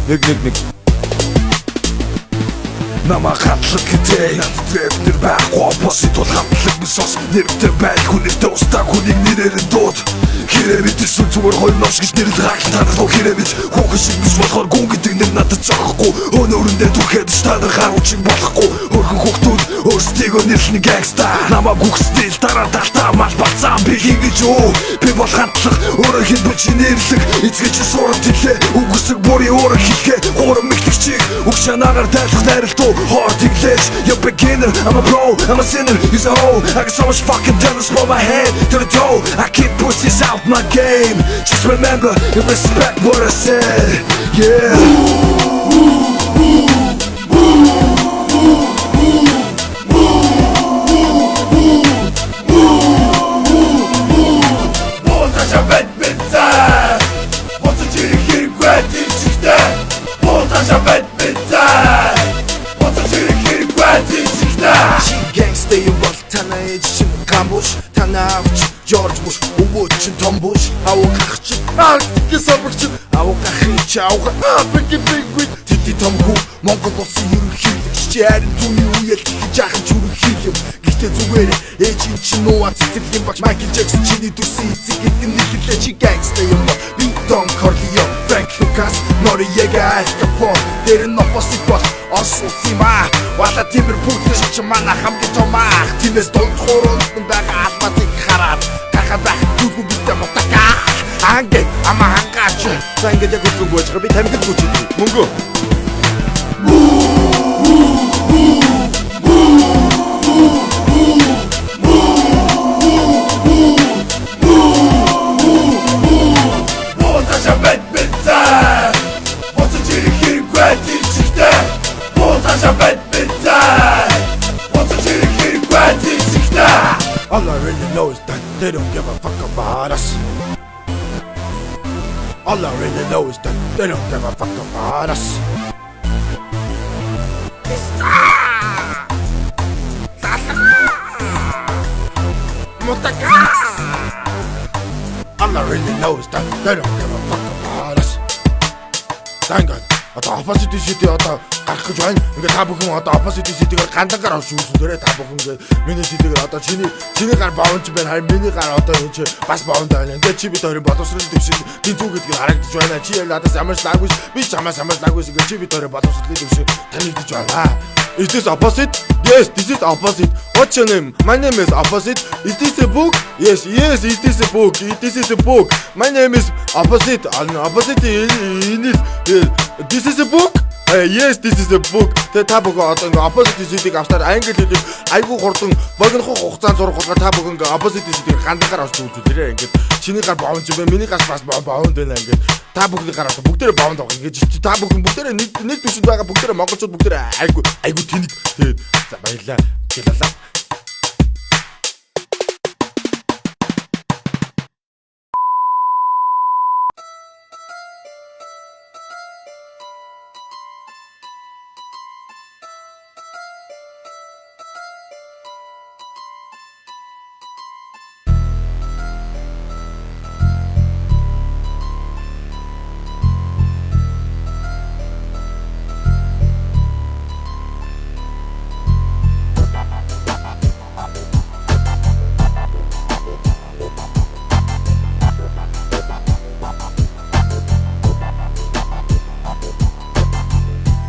нэг Нама хатлаг гэдэг Надад нэр байхгүй Босит бол хатлаг мисос Нэртэй байл хүнэртэй устаа хүнийг нэрээр нь дууд Хэрэг мэдэрсэн зүгээр хоёр нош гэж нэрлэл гагтанал уу хэрэг мэд Хүүхэн шиг биш болохоор гүн гэдэг нэр надад зогхгүй Өнөөрөндөө түрхэд стадер гаруу чиг болохгүй Хөрхөн хүүхдүүд өөрсдийгөө нэрлэн гангста Намаа гүгстэл дараа талтаа мал бацаан би ингэж юу Би бол хатлаг өөрөө хэн бич нэрлэг Эцгэж сурам тэлээ Үгсэг бүрийн өөрөө хэлхээ Гурам мэхлэгчийг Угшанаагаар дайлах найралтуу Hard English, you're a beginner, I'm a pro, I'm a sinner, he's a hoe I got so much fucking jealous from my head to the toe I keep pussies out my game Just remember and respect what I said Yeah Танаа авч Жорж Буш өвөөч том Буш авах чи арт гэсавч авах чи авах биг тити томгүй Монгол улсын ерөнхийлөгч харин түүний үеэл жаахан чүрхий юм гэхдээ зүгээр ээжийн чи нууа цэцэрлэгийн багш Майкл Джексон чиний дүрсэн эцэг гэдэг нэрлэлээ чи гангста юм би Дон Корлеон Фрэнк Лукас Нориега Аль Капон дээр нь опосит бол Орос улсын маа Вала Тимэр бүгд ч манай хамгийн том ах тиймээс дунд хууранд байгаа алмазыг хараад гахаад байх зүгүү бистэ мотака анге ама хангаач за ингээд яг үгүй болж байгаа би тамхид гүйж мөнгө All I really know is that they don't give a fuck about us. All I really know is that they don't give a fuck about us. All I really know is that they don't give a fuck about us. Thank God. Одоо opposite city одоо гарах гэж байна. Ингээ та бүхэн одоо opposite city-гээр гандангаар авч үүсэн дээрээ та бүхэн ингээ миний city-гээр одоо чиний гар боонч байна. Харин миний гар одоо энэ чи бас боонд байна. Ингээ чи бид хоёрын боловсрол төвшин гинцүү гэдгийг харагдаж байна. Чи яа надаас ямар ч лаггүй би чамаас ямар ч лаггүй ингээ чи бид хоёрын боловсролын төвшин танигдаж байна. Is this opposite? Yes, this is opposite. What's your name? My name is opposite. Is this a book? Yes, it is a book. This is a book. My name is opposite. Opposite this is a book? Yes, this is a book. Та бүхэн одоо ингээ opposite city-г авсаар англи хэлийг айгүй хурдан богинохоо хугацаанд сурах болохоор та бүхэн ингээ opposite city-г гандангаар авч үзүүлээрэй. Ингээ чиний гар боонч байна, миний гар бас боонд байна ингээ. Та бүхний гар одоо бүгдээрээ боонд байгаа. Ингээ та бүхэн бүгдээрээ нэг түвшинд байгаа бүгдээрээ монголчууд бүгдээрээ айгүй тэнэг. Тэгээд за баярлаа. Баярлалаа.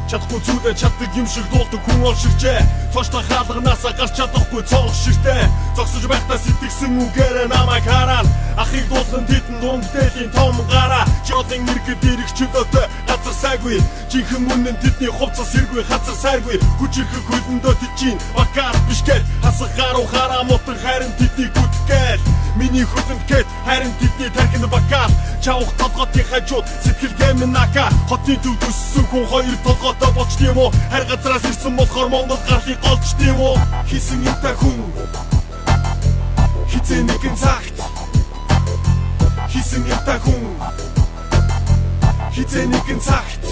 Чадахгүй зүйлээ чаддаг юм шиг дуулдаг хүн олширчээ. Цооштой хаалганаасаа гарч чадахгүй цоолох ширтээ. Зогсож байхдаа сэтгэсэн үгээрээ намайг хараад ахыг дуулсан тэтэн дундээлийн том гараа. Жодын нэргэд ирэх чөлөөтэй газар сайгүй. Жинхэнэ үнэн тэдний хувцас сэргүй хазар сайгүй. Хүчирхэг хөлөндөө тичийн бакаар бишгээд хасах гаруу хараа мутан харин тэдний гүтгэл. Миний хөлөнд гээд харин тэдний тархинд бакаар чавх толготын хажууд сэтгэлгээ минь нака. Хотны төв төссөн хүн хоёр толготой болч тийм үү. Хар газраас ирсэн болохоор Монгол гарлыг голч тийм үү. Хийсэн юмтай хүн хизээ нэгэн цагт. Хийсэн юмтай хүн хизээ нэгэн цагт.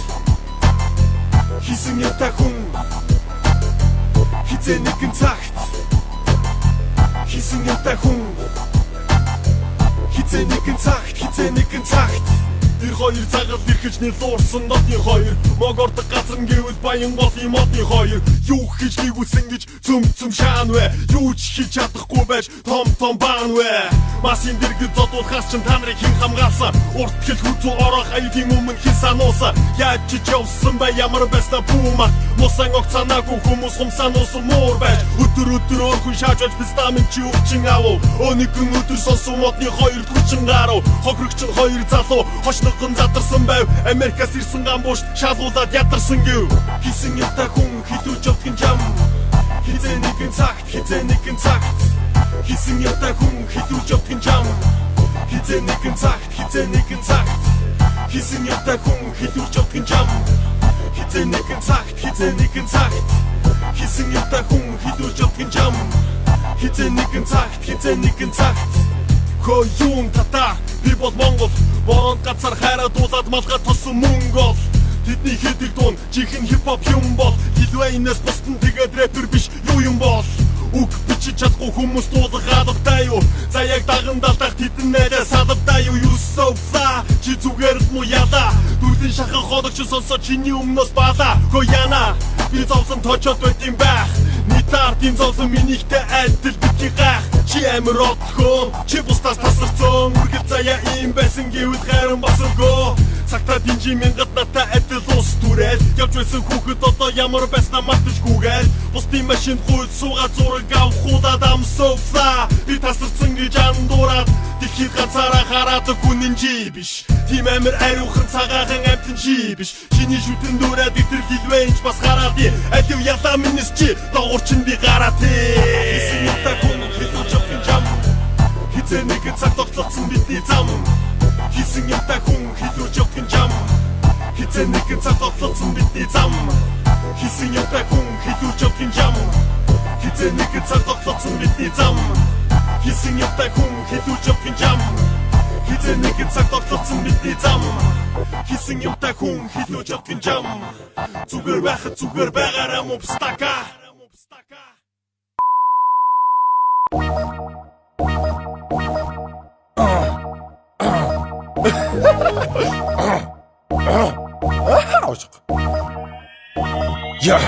Хийсэн юмтай хүн хизээ нэгэн цагт. Хийсэн юмтай хүн хизээ нэгэн цагт. Хизээ нэгэн цагт. Тэр хоёр цагаал ирхэж нэлуурсан нотны хоёр могордог газар гэвэл баян голын модны хоёр юу хийж нэгүүлсэн гэж цөм шаан вэ юу ч хийж чадахгүй байж том баан вэ масын дэргэд зодуулахаас ч та нарыг хэн хамгаалсан урт хэл хүзүү орох аюутын өмнө хэн сануулсан яаж ч явсан бай ямар байсна бүүмат мосан огцанаагүй хүмүүс хумсануусан муур байж өдөр орхон шааж байж пистамын чи өвчин аав өнөкөн өдөр сонсон модны хоёр хүчин гарав хохрогч нь хоёр залуу хошногон задарсан байв Америкаас ирсэн гамбууш шалуулаад ядарсан гэв хийсэн юм та хүн хитүүж явдгийн жам хизээ нэгэн цагт хийсэн юм та хүн хитүүж явдгийн жам хизээ нэгэн цагт хийсэн юм та хүн хитүүж явдгийн жам хизээ нэгэн цагт хийсэн юм та хүн хитүүж явдгийн жам хизээ нэгэн цагт Хөөюун татаа би бол Монгол боронд газар хайрадуулаад малгай тосон Монгол тэдний хэдэг дуун чихэн хипхоп юм бол Лилвейнээс бусдын тэгээд рэпер биш юу юм бол үг бичиж чадахгүй хүмүүс дуулах алгатай юу за яг даган далдах тэдэн нэрээ салавтай юу you so fly чи зүгээр л муу яла дүрдэн шахан ходогч сонсоо чиний өмнөөс баала гояна би зовсон точоод байт юм байх нитартын зовсон минийхтэй адил битгий гах чи амир отхоо чи бустаас тасарцсан үргэлж заяа юм байсан гэвэл хайран босгоо цагтаа динжи мянгат натаа адил ус түрээд явж байсан хүүхэд одоо ямар байснаа мартажгүйгээр бусдын машин хүйд суугаад зураг авах худаад I'm so fly би тасарцсан гэж андуураад дэлхийд ганцаараа хараадаг хүн чи биш тийм амир ариухан цагаахан амтэн чи биш чиний шүтэн дүүрээд итэр хилвэнч бас гараад алив ялаа минис чи догурчин би гараад хийсэн юм та хүн хитүүж явдгийн жам хизээ нэгэн цаг тогтолцсон бидний зам хийсэн юм та хүн хитүүж явдгийн жам хизээ нэгэн цаг тогтолцсон бидний зам хийсэн юм та хүн хитүүж явдгийн жам хизээ нэгэн цаг тогтолцсон бидний зам хийсэн юм та хүн хитүүж явдгийн жам хизээ нэгэн цаг тогтолцсон бидний зам хийсэн юм та хүн хитүүж явдгийн жам зүгээр байхад зүгээр байгаараа мопстака Ja,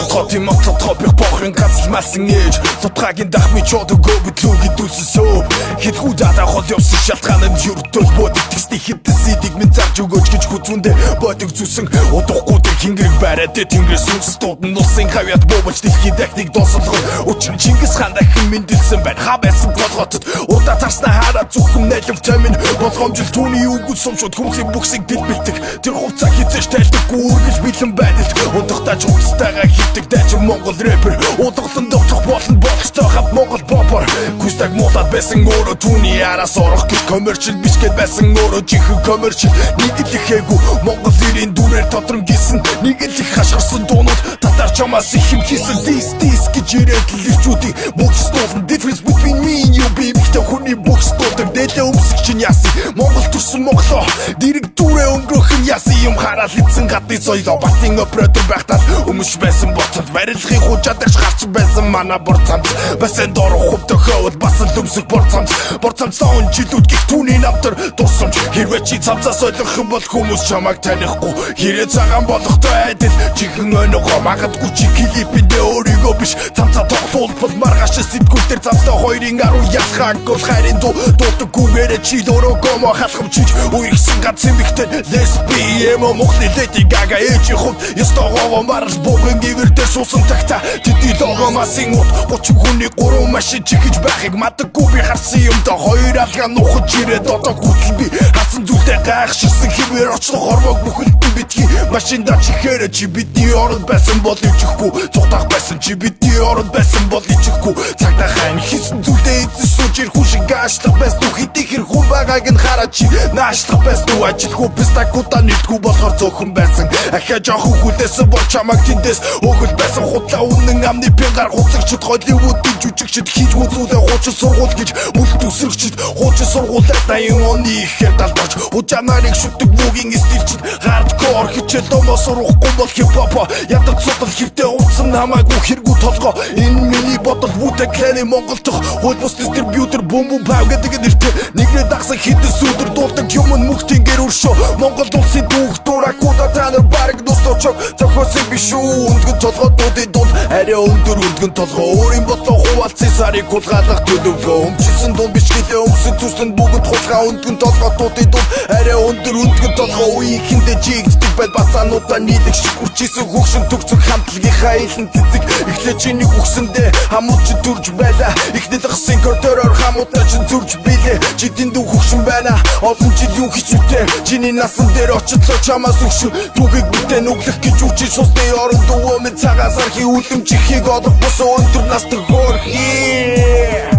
tot iemand tot op je bogen gaat smassen ээж Тутгагийн дахмын чод өгөө битлүүг идүүлсэн сөө Хэд худаа хол явсан шалтгаан нь юртөл бодит тэсний хэдэн сидиг минь зарж өгөөч гэж хүзүүндээ бодиг зүсэн удахгүй тэр хингэрэг бариад тэнгэрээс үнс дуудан улсын хавьяд бообч дэлхийд дахныг донсолгоо Учир нь Чингис хаан дахин мэндэлсэн байна ха байсан толгоцод урдаа зарснаа хараад зүхэн найлвтай минь болгоомжил түүний үгүүд сумшууд хүмүүсийн бүхсийг дэлбэлдэг Тэр хувцас хизээш тайлдаггүй үргэлж бэлэн байдалд удахтаач Стага хитэг дайч Монгол рэпер Удалдан довцох болон болохтой хав Монгол бопор Күстаг муудаад байсан өөрөө түүний араас орох гэж коммерчл биш гэд байсан өөрөө жихэн коммерчл Нэг л ихээгүү Монгол ирийн дүрээр тодрон гисэн Нэг л их хашгирсан дуунууд татар чамаас их юм хийсэн This гэж ирээд л ирчүүдийн бүхс дуулан Difference between me and you baby Тэ хүний бүхс дуулдаг дээлээ өмсөх чинь яасан Монгол төрсөн Монголоо Дэрэг дүрээ өнгөрөх юм яасан юм хараад литсэн гадны соёлоо Батын оператор байхтаа Өмш байсан боцод барилгын хужаадаг гарч байсан манай борцамц Басан дор хувт хөвд бас л өмсөх борцамц сон жилүүд гих түүний намтар дурсамж хэрвээ чи цамцаас ойлгох юм бол хүмүүс чамайг танихгүй хэрэг цагаан болохтой айдэл чихэн өнөгөө магадгүй чи клипэндээ өөрийгөө биш цамцаа тогтуулбал маргааш сэтгүүлтэр цамцаа хоёрын 10 ялхан гол хайрын дуудаггүйгээр чи дөрөөгөө мо халахмчиж үерхсэн ганц эмэгтэй лесби эмо мохны леди гага ээжи хувд ёстогоо марл Богын гивэрдээ суусан тагта Тэдний лого масын ут 30 хүний 3 машин чихэж байхыг мадаггүй би харсан юм да Хоёр алгаа нухаж ирээд одоо хүртэл би хасан зүйлтэй гайхширсан хэмээр очлох хормог бүхэлдэн битгий Машинда чихээрэ чи бидний оронд байсан бол ичихгүй Цухтах байсан чи бидний оронд байсан бол ичихгүй Цагтаа хайн хийсэн зүйлтэй эзэн сууж ирэх шиг аашлах байсан Хэдий хэр хүн байгааг нь хараад чи наашлах байсан Ажилгүй пистакуудаа нэлтгүй болохоор зөөхөн байсан Ахаа жоохон хүлээсэн бол чамаг тэндээс өгөл байсан худлаа үнэн амны пенгаар хуцагчд Холливуудын жүжигчд хийж үзүүлээ хуучин сургууль гэж мөлт өсрөгчд хуучин сургуулиар 80 оны ихээр далдарч Ужаанарыг шүтдэг бүгийн стилчд хардкор хичээл домоо сурахгүй бол хипхоп ядад судал хэвтэй утсан намайгүй хэрэггүй толгоо энэ миний бодол Wu-Tang Clan-ийн Монгол дох хууль бус дистрибьютор бөмбөг бав гэдэг нэртэй нэгнээ дагсан хитэн сүдэр дуулдаг юм мөхтийн гэр өршөө Монгол улсын дүүх дуракуда танаар бараг дусточог зохиосон биш үү өндгөн толгоодуудын дунд арай өндөр өндгөн толгоо өөрийн бодлоо хуваалцсан сарыг хулгайлах төлөвлөө өмчилсэн дунд биш гэлээ өмсөн төсөнд бүгд хулгай өндгөн толгоодуудын дунд арай өндөр өндгөн толгоо үеийнхэндээ жигддэг байл бацаануудаа нийлэх шиг үрчээсэн хөгшин төгцөх хамтлагийнхаа илэн цэцэг эхлээ чиний үгсэндээ хамууч төрж байла ихнэл гсэн кортероор хамуудаа чин зүрж билээ чи дэндүү хөгшин байна олон жил юу хийж үтээ чиний насан дээр очихлоо чамаас өгшин түүхийг бүтээ нүглэх гэж үчи сусны орон дөвөө мэд цагаас архи үлэм чихийг олох босоо өндөр настай хөрхи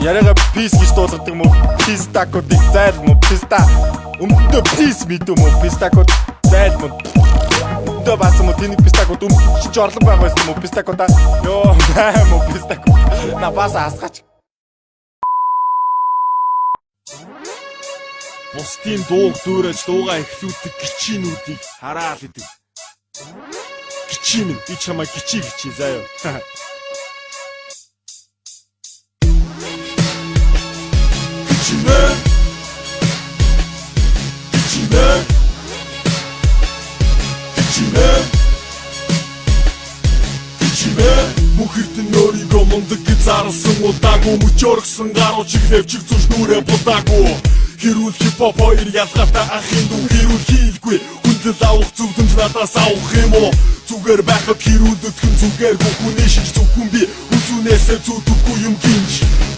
Яриага peace гэж дуулгадаг юм уу? Peace taco-ыг зайл мó pista. Өмдөндөө peace мэдв юм уу? Pista-код зайл мó. Өмдөө баасан мó тэний pista-код өмч орлон байгаа байсан юм уу? Pista-кода. Йоо, бай мó pista-код. На баса асгаач. Бусдын дууг дуурайж дуугаа эхлүүлдэг гिचинүүдийг хараад идэв. Гिचин минь би чамаа гिचи заяа. Мөхөртөн өөрийгөө мундаг гэж зарласан удаагүй мөчөргсөн гаруу чиглэв чиг зүш нүрэ будаагүй хэрүүл хипхоп хоёр ялгаатай ахын дүү хэрүүл хийлгүй хүндэл авах зүгдэмж надаас авах юм уу зүгээр байхад хэрүүлдэгхэн зүгээргүй хүний шиг зөвхөн би үзүүнээсээ зүтгэхгүй юм гинж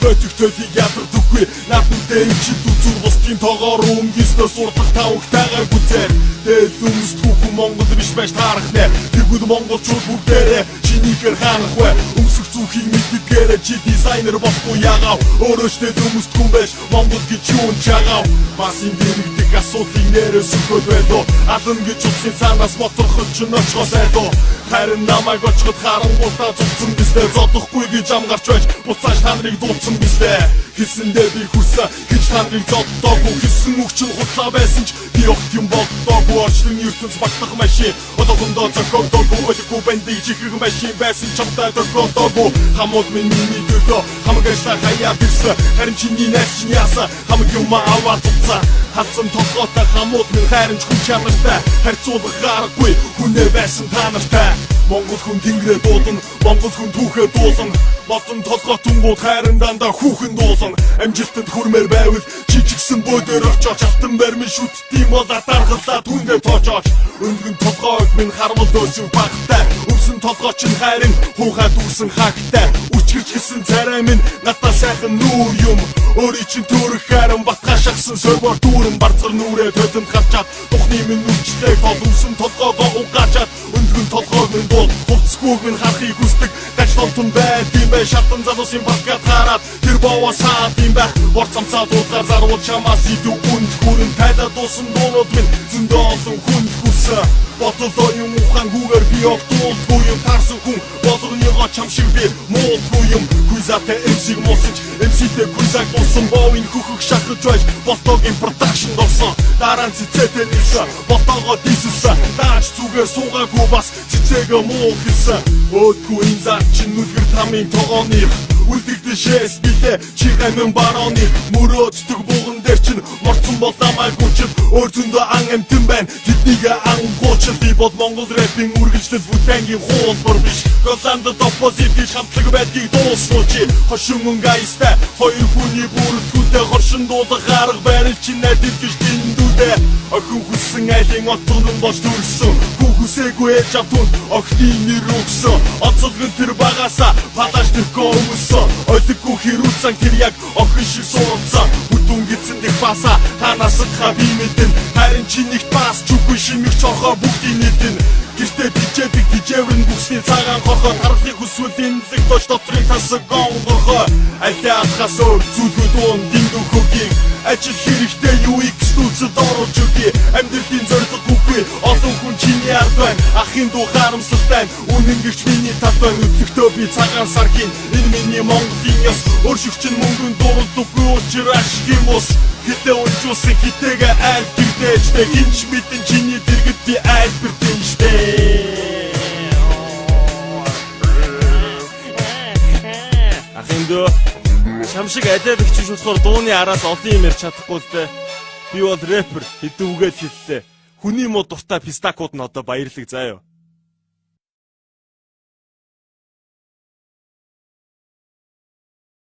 Төтөлийг ядардаггүй надтай энэ чи зүр бусдын тоогоор өнгөснөө сурдах тавхтайгаар гүцээр Дэл өмс түүхэн Монгол биш байж таарах нэ Тэгвэл монголчууд бүгдээрээ чинийхэр хаанах вэ Өмсөх зүхийг мэддэгээрээ чи дизайнер болохгүй яагав Өөрөөчтэй өмсдгүн байж Монгол гэж юун чагаав Бас энэ дэрэгдэх асуудлыг нэрээс өгөхөд байлоо Алан гэж утсын цаанаас моторхол ч нөчгөөс айлоо Харин намайг очиход харангуйтаа зогцсон бистэ Зодохгүй гэж амгарч байж буцааж та нарыг дуудсан бистэ Хэлсэндээ би хүрсэн гэж та нарыг зоддоогүй Хэлсэн үгчин хутлаа байсан ч би огт юм болдоогүй Орчлын ертөнц багтах машин Одоохондоо зохиогдоогүй Олигүй бандыг чихрэг машин байсан чамтай тохиолдоогүй Хамууд миний төлөө хамаг ажлаа хаяад ирсэн Харин чиний найз чинь яасан хамаг юм аваад цуцсан Хадсан толгойтой хамууд минь хайрын хүн чанартай Харьцуулах аргагүй хүнээ байсан та нартай Монгол хүн тэнгэрээ дуудан Монгол хүн түүхээ дуулан Модон толгой тунгууд хайран дандаа хүүхэн дуулан Амжилтанд хүрмээр байвал чичгсэн бөөдөр очооч Алтан баримын шүтдийм бол атаргалаа түндээ тоочооч Өндгөн толгойг минь хармал дөөсөв багтай Өвсөн толгой чинь хайрын хуухай дүүсэн хаагтай Үчгэрч гисэн царай минь надаа сайхан нүүр юм Өөрий чинь төрөх хайран батгаа шахсан сөрбор дүүрэн Барцар нүрээ төдөнд харчаад Тухны минь үчтэй тол өвсөн толгойгоо угаачаад Өндгөн толгойг минь дууд Хувцсгүйг минь харахыг хүсдэг Дачлолтон байд юм бай шатан залуусын багтгаад хараад Тэр бовоо саад юм байх Борц амцаад уудгаар зарвал чамаас идэв үнд хүрэн Тайлаа дуусан дуунууд минь зөндөө олон хүнд хүрсэн Бодлоо юм ухаан гүүгээр би огтуулгүй юм Тарсан хүн бодлоныгоо чам шиг би муулгүй юм Куйзатай MC-г мусаж MC-тэй куйзаг дулсан Бовын хөхөг шахаж байж Болтогийн продакшнд орсон Дараа нь цэцэтэй нэлсэн Болтоогоо дийсэлсэн Даач зүгээр суугаагүй бас цэцэгээ муу хэлсэн Өөдгүй энэ зар чинь нүдгэр тамийн тогооных Үлдэгдэн шээс билээ чи гамин барооны Мөрөөддөг буган дээр чинь морцсон бол намайг гүчил Өөр зөндөө ан амтэн байна Тэднийг ан гуучил Би бол Монгол рэпийн үргэлжлэл Wu-Tang-ийн хуулбар биш Голландд оппозит гэж хамтлаг байдгийг дуусну чи Хошин өнгайстай Хоёр хүний бүрэлдэхүүнтэй хоршин дуудах арга барил чи найдаж гэж дэндүүдээ Охин хүссэн айлын отгон болж төрсөн Хүн хүсээгүй ээж автун охины нэр өгсөн Оцолгон тэр багаасаа палаш тэрхөө өмсөн Ойлгохгүй хэрүүлсэн тэр яг охин шиг суралцсан Бүтэн гидсэн дэх баса танаас хаа би мэдэн Харин чи нэгт бас чүгүй шимэг чорхоо бүгдийг нэгдэн Гэрт Гэхдээ бижэдэг дижэврэн бүхсний цагаан хорхоо тархлыг хүсвэл энэлэг доош дотрын тасаг гонгорхоо аль атгаас өөр зүлгүүд уун дэндүү хөгийг ажил хэрэгтэй юу ихстүүцэд оруулж өгье амьдралын зорилго үгүй олон хүн чиний ард байна ахын дуу харамсалтай үнэн гэрч миний талд байна өглөختөө би цагаан сархийн энэ миний Монголын ёс өршөгч нь мөнгөнд дурддаггүй учир ашиг юм ус хитэ унжуулсан хитэгээ аль гэрдээжтэй хинч мэдэн чиний дэргэд би аль бэрдэн штэ ахын дөө шамшиг алиад ихч болохоор дууны араас олон юм ярьж чадахгүй л дээ. Би бол рэпер хэдүүгээд хэллээ. Хүний муу дуртай пистакууд нь одоо баярлаг заяа.